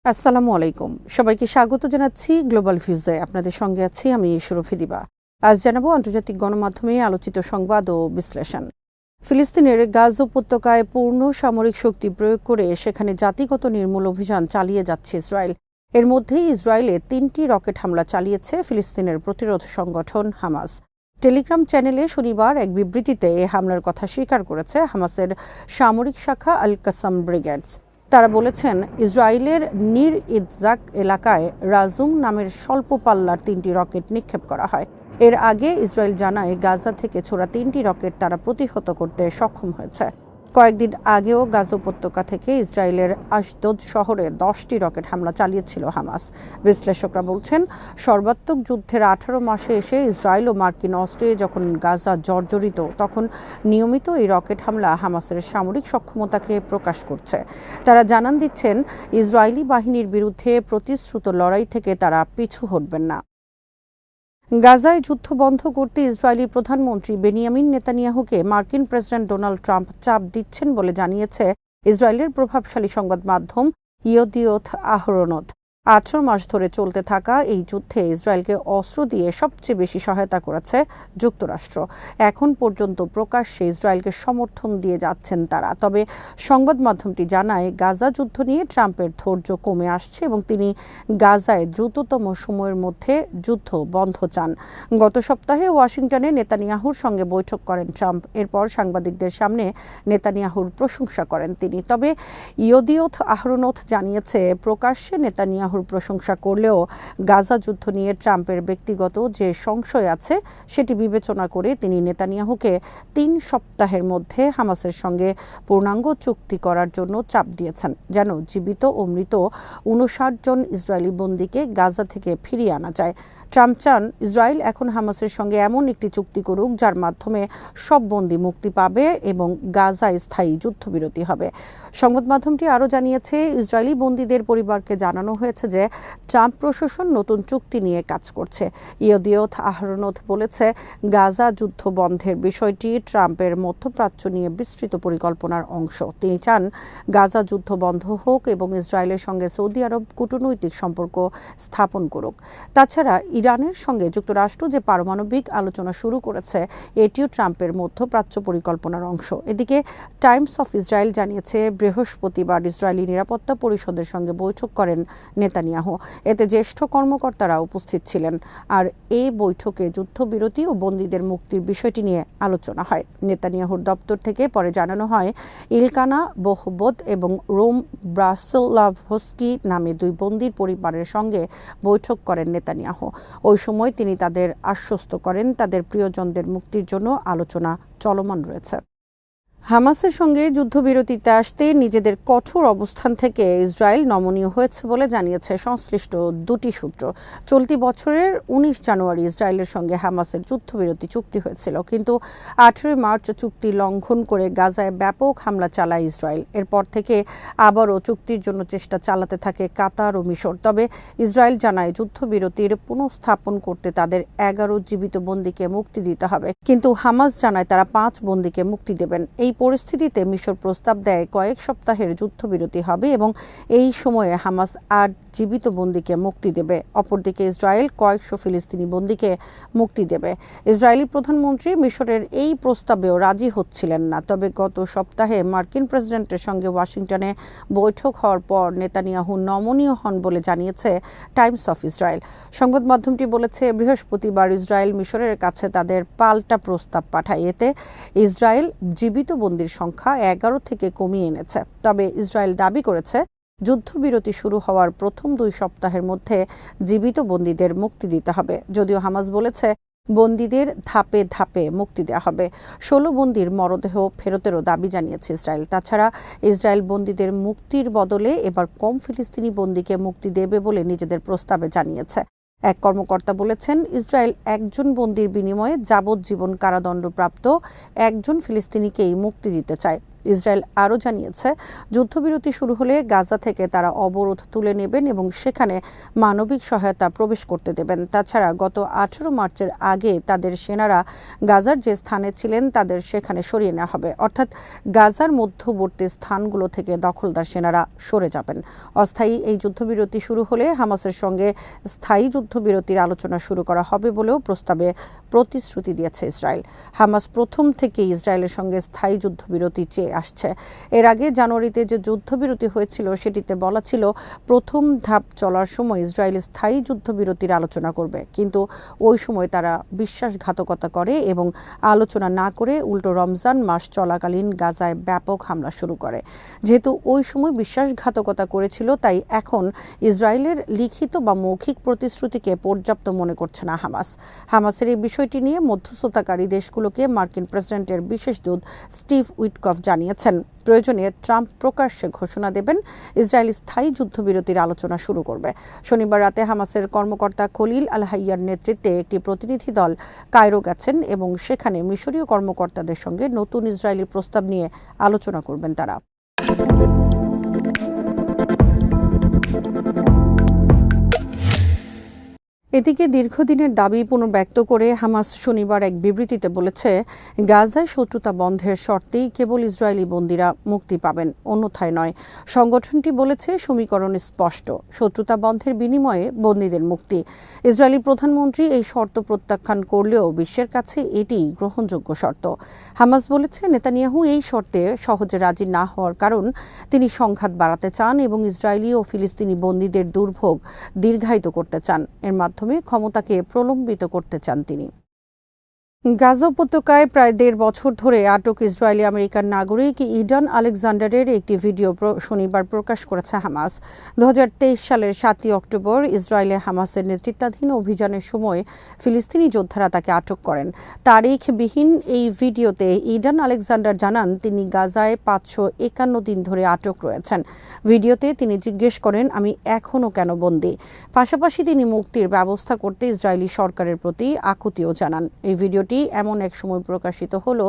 আসসালামু আলাইকুম। সবাইকে স্বাগত জানাচ্ছি গ্লোবাল ভিউজে। আপনাদের সঙ্গে আছি আমি সুরভি দিবা। আজ জানাবো আন্তর্জাতিক গণমাধ্যমে আলোচিত সংবাদ ও বিশ্লেষণ। ফিলিস্তিনের গাজা উপত্যকায় পূর্ণ সামরিক শক্তি প্রয়োগ করে সেখানে জাতিগত নির্মূল অভিযান চালিয়ে যাচ্ছে ইসরায়েল। এর মধ্যেই ইসরায়েলে 3টি রকেট হামলা চালিয়েছে ফিলিস্তিনের প্রতিরোধ সংগঠন হামাস। টেলিগ্রাম চ্যানেলে শনিবার এক বিবৃতিতে এ হামলার কথা স্বীকার করেছে হামাসের সামরিক শাখা আল কাসাম ব্রিগেডস। তারা বলেছেন, ইসরায়েলের নির ইৎজাক এলাকায় রাজুম নামের স্বল্প পাল্লার 3টি রকেট নিক্ষেপ করা হয়। এর আগে ইসরায়েল জানায় গাজা থেকে ছোড়া 3টি রকেট তারা প্রতিহত করতে সক্ষম হয়েছে। কয়েকদিন আগেও গাজা উপত্যকা থেকে ইসরায়েলের আশদোদ শহরে 10টি রকেট হামলা চালিয়েছিল হামাস। বিশ্লেষকরা বলছেন, সর্বাত্মক যুদ্ধের 18 মাসে এসে ইসরায়েল ও মার্কিন অস্ত্রে যখন গাজা জর্জরিত, তখন নিয়মিত এই রকেট হামলা হামাসের সামরিক সক্ষমতাকে প্রকাশ করছে। তারা জানান দিচ্ছেন, ইসরায়েলি বাহিনীর বিরুদ্ধে প্রতিশ্রুত লড়াই থেকে তারা পিছু হটবেন না। গাজায় যুদ্ধ বন্ধ করতে ইসরায়েলি প্রধানমন্ত্রী বেনিয়ামিন নেতানিয়াহুকে মার্কিন প্রেসিডেন্ট ডোনাল্ড ট্রাম্প চাপ দিচ্ছেন বলে জানিয়েছে ইসরায়েলের প্রভাবশালী সংবাদ মাধ্যম ইয়েদিওথ আহরোনথ। 18 মাস ধরে চলতে থাকা এই যুদ্ধে ইসরায়েলকে অস্ত্র দিয়ে সবচেয়ে বেশি সহায়তা করেছে যুক্তরাষ্ট্র। এখন পর্যন্ত প্রকাশ্যে ইসরায়েলকে সমর্থন দিয়ে যাচ্ছেন তারা। তবে সংবাদ মাধ্যমটি জানায়, গাজা যুদ্ধ নিয়ে ট্রাম্পের ধৈর্য কমে আসছে এবং তিনি গাজায় দ্রুততম সময়ের মধ্যে যুদ্ধ বন্ধ চান। গত সপ্তাহে ওয়াশিংটনে নেতানিয়াহুর সঙ্গে বৈঠক করেন ট্রাম্প। এরপর সাংবাদিকদের সামনে নেতানিয়াহুর প্রশংসা করেন তিনি। তবে ইয়েদিওথ আহরোনথ জানিয়েছে, প্রকাশ্যে নেতানিয়াহু প্রশংসা করলেও গাজা যুদ্ধ নিয়ে ট্রাম্পের ব্যক্তিগত যে সংশয় আছে সেটি বিবেচনা করে তিনি নেতানিয়াহুকে 3 সপ্তাহের মধ্যে হামাসের সঙ্গে পূর্ণাঙ্গ চুক্তি করার জন্য চাপ দিয়েছেন, যেন জীবিত ও মৃত 59 জন ইসরায়েলি বন্দীকে গাজা থেকে ফিরিয়ে আনা যায়। ট্রাম্প চান ইসরায়েল এখন হামাসের সঙ্গে এমন একটি চুক্তি করুক যার মাধ্যমে সব বন্দী মুক্তি পাবে এবং গাজায় স্থায়ী যুদ্ধবিরতি হবে। সংবাদ মাধ্যমটি আরও জানিয়েছে, ইসরায়েলি বন্দীদের পরিবারকে জানানো হয়েছে যে ট্রাম্প প্রশাসন নতুন চুক্তি নিয়ে কাজ করছে। ইয়েদিওথ আহরোনথ বলেছে, গাজা যুদ্ধ বন্ধের বিষয়টি ট্রাম্পের মধ্যপ্রাচ্য নিয়ে বিস্তৃত পরিকল্পনার অংশ। তিনি চান গাজা যুদ্ধ বন্ধ হোক এবং ইসরায়েলের সঙ্গে সৌদি আরব কূটনৈতিক সম্পর্ক স্থাপন করুক। তাছাড়া ইরানের সঙ্গে যুক্তরাষ্ট্র যে পারমাণবিক আলোচনা শুরু করেছে, এটিও ট্রাম্পের মধ্যপ্রাচ্য পরিকল্পনার অংশ। এদিকে টাইমস অফ ইসরায়েল জানিয়েছে, বৃহস্পতিবার ইসরায়েলি নিরাপত্তা পরিষদের সঙ্গে বৈঠক করেন নেতানিয়াহু। এতে জ্যেষ্ঠ কর্মকর্তারা উপস্থিত ছিলেন। আর এই বৈঠকে যুদ্ধবিরতি ও বন্দীদের মুক্তির বিষয়টি নিয়ে আলোচনা হয়। নেতানিয়াহুর দপ্তর থেকে পরে জানানো হয়, ইলকানা বোহবোদ এবং রোম ব্রাসলাভস্কি নামে 2 বন্দীর পরিবারের সঙ্গে বৈঠক করেন নেতানিয়াহু। ওই সময় তিনি তাদের আশ্বস্ত করেন তাদের প্রিয়জনদের মুক্তির জন্য আলোচনা চলমান রয়েছে। হামাসের সঙ্গে যুদ্ধবিরতিতে আসতে নিজেদের কঠোর অবস্থান থেকে ইসরায়েল নমনীয় হয়েছে বলে জানিয়েছে সংশ্লিষ্ট 2টি সূত্র। চলতি বছরের 19 জানুয়ারি ইসরায়েলের সঙ্গে হামাসের যুদ্ধবিরতি চুক্তি হয়েছিল, কিন্তু 18 মার্চ চুক্তি লঙ্ঘন করে গাজায় ব্যাপক হামলা চালায় ইসরায়েল। এরপর থেকে আবারও চুক্তির জন্য চেষ্টা চালাতে থাকে কাতার ও মিশর। তবে ইসরায়েল জানায়, যুদ্ধবিরতির পুনঃস্থাপন করতে তাদের 11 জীবিত বন্দীকে মুক্তি দিতে হবে, কিন্তু হামাস জানায় তারা 5 বন্দীকে মুক্তি দেবেন। এই পরিস্থিতিতে মিশর প্রস্তাব দেয় কয়েক সপ্তাহের যুদ্ধবিরতি হবে এবং এই সময়ে হামাস 8 জীবিত বন্দীকে মুক্তি দেবে। অপরদিকে ইসরায়েল কয়েকশো ফিলিস্তিনি বন্দীকে মুক্তি দেবে। ইসরায়েলি প্রধানমন্ত্রী মিশরের এই প্রস্তাবেও রাজি হচ্ছিলেন না। তবে গত সপ্তাহে মার্কিন প্রেসিডেন্টের সঙ্গে ওয়াশিংটনে বৈঠক হওয়ার পর নেতানিয়াহু নমনীয় হন বলে জানিয়েছে টাইমস অফ ইসরায়েল। সংবাদ মাধ্যমটি বলেছে, বৃহস্পতিবার ইসরায়েল মিশরের কাছে তাদের পাল্টা প্রস্তাব পাঠায়। এতে ইসরায়েল জীবিত বন্দীর সংখ্যা 11 থেকে কমিয়ে এনেছে। তবে ইসরায়েল দাবি করেছে, যুদ্ধবিরতি শুরু হওয়ার প্রথম 2 সপ্তাহের মধ্যে জীবিত বন্দীদের মুক্তি দিতে হবে। যদিও হামাস বলেছে, বন্দীদের ধাপে ধাপে মুক্তি দেওয়া হবে। 16 বন্দীর মরদেহ ফেরতেরও দাবি জানিয়েছে ইসরায়েল। তাছাড়া ইসরায়েল বন্দীদের মুক্তির বদলে এবার কম ফিলিস্তিনি বন্দীকে মুক্তি দেবে বলে নিজেদের প্রস্তাবে জানিয়েছে। এক কর্মকর্তা বলেছেন, ইসরায়েল 1 জন বন্দীর বিনিময়ে যাবজ্জীবন কারাদণ্ডপ্রাপ্ত 1 জন ফিলিস্তিনিকেই মুক্তি দিতে চায়। ইসরায়েল আরও জানিয়েছে, যুদ্ধবিরতি শুরু হলে গাজা থেকে তারা অবরোধ তুলে নেবেন এবং সেখানে মানবিক সহায়তা প্রবেশ করতে দেবেন। তাছাড়া গত 18 মার্চের আগে তাদের সেনারা গাজার যে স্থানে ছিলেন তাদের সেখানে সরিয়ে নেওয়া হবে, অর্থাৎ গাজার মধ্যবর্তী স্থানগুলো থেকে দখলদার সেনারা সরে যাবেন। অস্থায়ী এই যুদ্ধবিরতি শুরু হলে হামাসের সঙ্গে স্থায়ী যুদ্ধবিরতির আলোচনা শুরু করা হবে বলেও প্রস্তাবে প্রতিশ্রুতি দিয়েছে ইসরায়েল। হামাস প্রথম থেকে ইসরায়েলের সঙ্গে স্থায়ী যুদ্ধবিরতি চেয়ে আসছে। এর আগে জানুয়ারিতে যে যুদ্ধবিরতি হয়েছিল সেটিতে বলা ছিল প্রথম ধাপ চলার সময় ইসরায়েল স্থায়ী যুদ্ধবিরতির আলোচনা করবে, কিন্তু ওই সময় তারা বিশ্বাসঘাতকতা করে এবং আলোচনা না করে উল্টো রমজান মাস চলাকালীন গাজায় ব্যাপক হামলা শুরু করে। যেহেতু ওই সময় বিশ্বাসঘাতকতা করেছিল, তাই এখন ইসরায়েলের লিখিত বা মৌখিক প্রতিশ্রুতিকে পর্যাপ্ত মনে করছে না হামাস। হামাসের এই বিষয়টি নিয়ে মধ্যস্থতাকারী দেশগুলোকে মার্কিন প্রেসিডেন্টের বিশেষ দূত স্টিভ উইটকফ জানিয়েছেন, প্রয়োজনে ট্রাম্প প্রকাশ্যে ঘোষণা দেবেন ইসরায়েল স্থায়ী যুদ্ধবিরতির আলোচনা শুরু করবে। শনিবার রাতে হামাসের কর্মকর্তা খলিল আল হাইয়ার নেতৃত্বে একটি প্রতিনিধি দল কায়রো গেছেন এবং সেখানে মিশরীয় কর্মকর্তাদের সঙ্গে নতুন ইসরায়েলি প্রস্তাব নিয়ে আলোচনা করবেন তারা। এদিকে দীর্ঘদিনের দাবি পুনর্ব্যক্ত করে হামাস শনিবার এক বিবৃতিতে বলেছে, গাজায় শত্রুতা বন্ধের শর্তেই কেবল ইসরায়েলি বন্দীরা মুক্তি পাবেন, অন্যথায় নয়। সংগঠনটি বলেছে, সমীকরণ স্পষ্ট, শত্রুতা বন্ধের বিনিময়ে বন্দীদের মুক্তি। ইসরায়েলি প্রধানমন্ত্রী এই শর্ত প্রত্যাখ্যান করলেও বিশ্বের কাছে এটি গ্রহণযোগ্য শর্ত। হামাস বলেছে, নেতানিয়াহু এই শর্তে সহজে রাজি না হওয়ার কারণ তিনি সংঘাত বাড়াতে চান এবং ইসরায়েলি ও ফিলিস্তিনি বন্দীদের দুর্ভোগ দীর্ঘায়িত করতে চান। এর মাধ্যমে ক্ষমতাকে প্রলম্বিত করতে চান তিনি। গাজা উপত্যকায় প্রায় 1.5 বছর ধরে আটক ইসরায়েলি আমেরিকান নাগরিক ইডান আলেকজান্ডারের একটি ভিডিও শনিবার প্রকাশ করেছে হামাস। 2023 সালের 7 অক্টোবর ইসরায়েলে হামাসের নেতৃত্বাধীন অভিযানের সময় ফিলিস্তিনি যোদ্ধারা তাকে আটক করেন। তারিখবিহীন এই ভিডিওতে ইডান আলেকজান্ডার জানান তিনি গাজায় 551 দিন ধরে আটক রয়েছেন। ভিডিওতে তিনি জিজ্ঞেস করেন, আমি এখনও কেন বন্দী? পাশাপাশি তিনি মুক্তির ব্যবস্থা করতে ইসরায়েলি সরকারের প্রতি আকুতিও জানান। এই ভিডিওটি এমন এক সময় প্রকাশিত হলো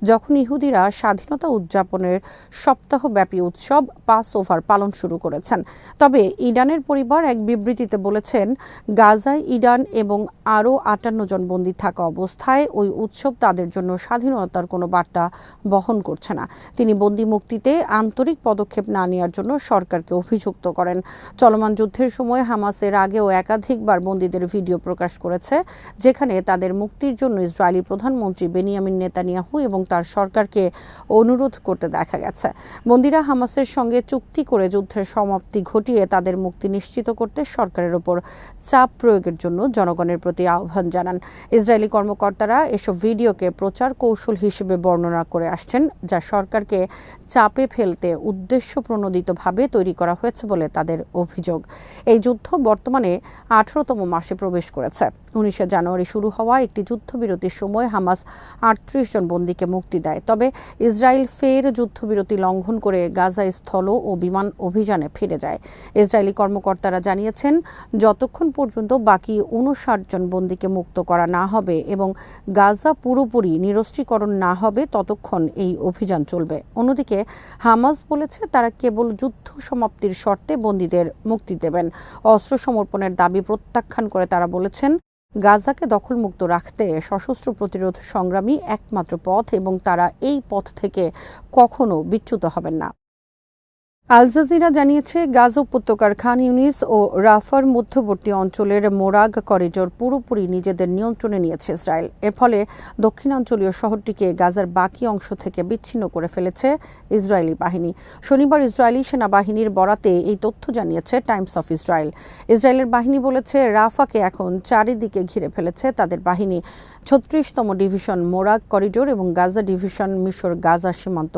যখন ইহুদিরা স্বাধীনতা উদযাপনের সপ্তাহব্যাপী উৎসব পাস ওভার পালন শুরু করেছেন। তবে ইডানের পরিবার এক বিবৃতিতে বলেছেন, গাজায় ইডান এবং আরও 58 জন বন্দী থাকা অবস্থায় ওই উৎসব তাদের জন্য স্বাধীনতার কোনো বার্তা বহন করছে না। তিনি বন্দী মুক্তিতে আন্তরিক পদক্ষেপ না নেওয়ার জন্য সরকারকে অভিযুক্ত করেন। চলমান যুদ্ধের সময় হামাসের আগেও একাধিকবার বন্দীদের ভিডিও প্রকাশ করেছে, যেখানে তাদের মুক্তির জন্য ইসরায়েলি প্রধানমন্ত্রী বেনিয়ামিন নেতানিয়াহু এবং তার সরকারকে অনুরোধ করতে দেখা গেছে। বন্দীরা হামাসের সঙ্গে চুক্তি করে যুদ্ধের সমাপ্তি ঘটিয়ে তাদের মুক্তি নিশ্চিত করতে সরকারের ওপর চাপ প্রয়োগের জন্য জনগণের প্রতি আহ্বান জানান। ইসরায়েলি কর্মকর্তারা এসব ভিডিওকে প্রচার কৌশল হিসেবে বর্ণনা করে আসছেন, যা সরকারকে চাপে ফেলতে উদ্দেশ্যপ্রণোদিতভাবে তৈরি করা হয়েছে বলে তাদের অভিযোগ। এই যুদ্ধ বর্তমানে 18তম মাসে প্রবেশ করেছে। 19 জানুয়ারি শুরু হওয়া একটি যুদ্ধবিরতির সময় হামাস 38 জন বন্দীকে মুক্তি দেয়। তবে ইসরায়েল ফের যুদ্ধবিরতি লঙ্ঘন করে গাজা স্থল ও বিমান অভিযানে ফিরে যায়। ইসরায়েলি কর্মকর্তারা জানিয়েছেন, যতক্ষণ পর্যন্ত বাকি 59 জন বন্দীকে মুক্ত করা না হবে এবং গাজা পুরোপুরি নিরস্ত্রীকরণ না হবে ততক্ষণ এই অভিযান চলবে। অন্যদিকে হামাস বলেছে, তারা কেবল যুদ্ধ সমাপ্তির শর্তে বন্দীদের মুক্তি দেবেন। অস্ত্র সমর্পণের দাবি প্রত্যাখ্যান করে তারা বলেছেন, গাজাকে দখলমুক্ত রাখতে সশস্ত্র প্রতিরোধ সংগ্রামী একমাত্র পথ এবং তারা এই পথ থেকে কখনো বিচ্যুত হবেন না। আল জাজিরা জানিয়েছে, গাজা উপত্যকার খান ইউনিস ও রাফার মধ্যবর্তী অঞ্চলের মোরাগ করিডোর পুরোপুরি নিজেদের নিয়ন্ত্রণে নিয়েছে ইসরায়েল। এর ফলে দক্ষিণাঞ্চলীয় শহরটিকে গাজার বাকি অংশ থেকে বিচ্ছিন্ন করে ফেলেছে ইসরায়েলি বাহিনী। শনিবার ইসরায়েলি সেনাবাহিনীর বরাতে এই তথ্য জানিয়েছে টাইমস অফ ইসরায়েল। ইসরায়েলের বাহিনী বলেছে, রাফাকে এখন চারিদিকে ঘিরে ফেলেছে তাদের বাহিনী। 36তম ডিভিশন মোরাগ করিডোর এবং গাজা ডিভিশন মিশর গাজা সীমান্ত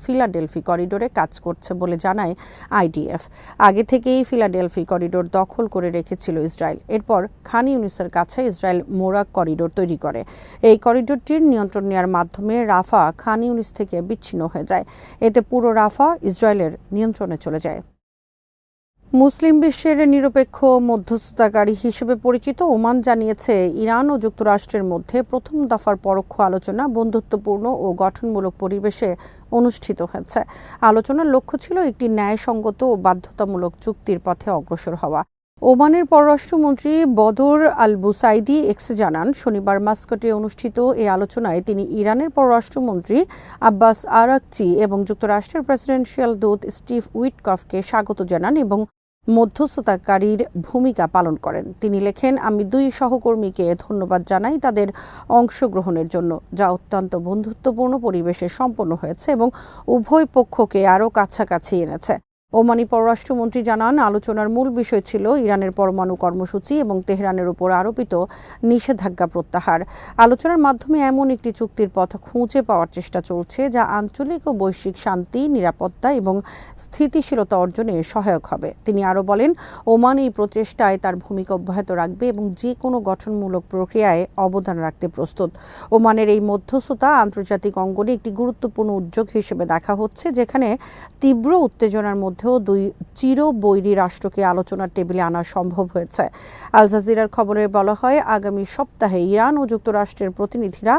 ফিলাডেলফি করিডোরে কাজ করছে বলে জানায় আইডিএফ। আগে থেকেই ফিলাডেলফি করিডোর দখল করে রেখেছিল ইসরায়েল। এরপর খান ইউনিসের কাছে ইসরায়েল মোরাগ করিডোর তৈরি করে। এই করিডোরটির নিয়ন্ত্রণ নেওয়ার মাধ্যমে রাফা খান ইউনিস থেকে বিচ্ছিন্ন হয়ে যায়। এতে পুরো রাফা ইসরায়েলের নিয়ন্ত্রণে চলে যায়। মুসলিম বিশ্বের নিরপেক্ষ মধ্যস্থতাকারী হিসেবে পরিচিত ওমান জানিয়েছে, ইরান ও যুক্তরাষ্ট্রের মধ্যে প্রথম দফার পরোক্ষ আলোচনা বন্ধুত্বপূর্ণ ও গঠনমূলক পরিবেশে অনুষ্ঠিত হয়েছে। আলোচনার লক্ষ্য ছিল একটি ন্যায়সঙ্গত ও বাধ্যতামূলক চুক্তির পথে অগ্রসর হওয়া। ওমানের পররাষ্ট্রমন্ত্রী বদর আল বুসাইদি এক্সে জানান, শনিবার মাস্কটে অনুষ্ঠিত এই আলোচনায় তিনি ইরানের পররাষ্ট্রমন্ত্রী আব্বাস আরাকচি এবং যুক্তরাষ্ট্রের প্রেসিডেন্সিয়াল দূত স্টিভ উইটকফকে স্বাগত জানান এবং মধ্যস্থতাকারীর ভূমিকা পালন করেন। তিনি লেখেন, আমি দুই সহকর্মীকে ধন্যবাদ জানাই তাদের অংশগ্রহণের জন্য, যা অত্যন্ত বন্ধুত্বপূর্ণ পরিবেশে সম্পন্ন হয়েছে এবং উভয় পক্ষকে আরও কাছাকাছি এনেছে। ওমানি পররাষ্ট্রমন্ত্রী জানান, আলোচনার মূল বিষয় ছিল ইরানের পরমাণু কর্মসূচি এবং তেহরানের উপর আরোপিত নিষেধাজ্ঞা প্রত্যাহার। আলোচনার মাধ্যমে এমন একটি চুক্তির পথ খুঁজে পাওয়ার চেষ্টা চলছে যা আঞ্চলিক ও বৈশ্বিক শান্তি, নিরাপত্তা এবং স্থিতিশীলতা অর্জনে সহায়ক হবে। তিনি আরও বলেন, ওমান এই প্রচেষ্টায় তার ভূমিকা অব্যাহত রাখবে এবং যে কোনো গঠনমূলক প্রক্রিয়ায় অবদান রাখতে প্রস্তুত। ওমানের এই মধ্যস্থতা আন্তর্জাতিক অঙ্গনে একটি গুরুত্বপূর্ণ উদ্যোগ হিসেবে দেখা হচ্ছে, যেখানে তীব্র উত্তেজনার মধ্যে দুই চিরবৈরী রাষ্ট্রকে আলোচনার টেবিলে আনা সম্ভব হয়েছে। আল জাজিরার খবরে বলা হয়, আগামী সপ্তাহে ইরান ও যুক্তরাষ্ট্রের প্রতিনিধিরা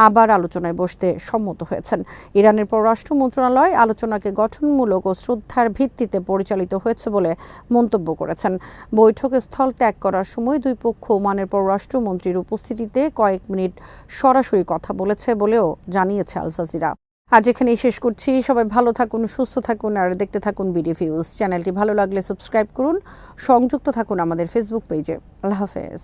আবার আলোচনায় বসতে সম্মত হয়েছেন। ইরানের পররাষ্ট্র মন্ত্রণালয় আলোচনাকে গঠনমূলক ও শ্রদ্ধার ভিত্তিতে পরিচালিত হয়েছে বলে মন্তব্য করেছেন। বৈঠকে স্থল ত্যাগ করার সময় দুই পক্ষ ওমানের পররাষ্ট্রমন্ত্রীর উপস্থিতিতে কয়েক মিনিট সরাসরি কথা বলেছে বলেও জানিয়েছে আল জাজিরা। আজ এখানেই শেষ করছি। সবাই ভালো থাকুন, সুস্থ থাকুন আর দেখতে থাকুন বিডি ভিউজ। চ্যানেলটি ভালো লাগলে সাবস্ক্রাইব করুন, সংযুক্ত থাকুন আমাদের ফেসবুক পেজে। আল্লাহ হাফেজ।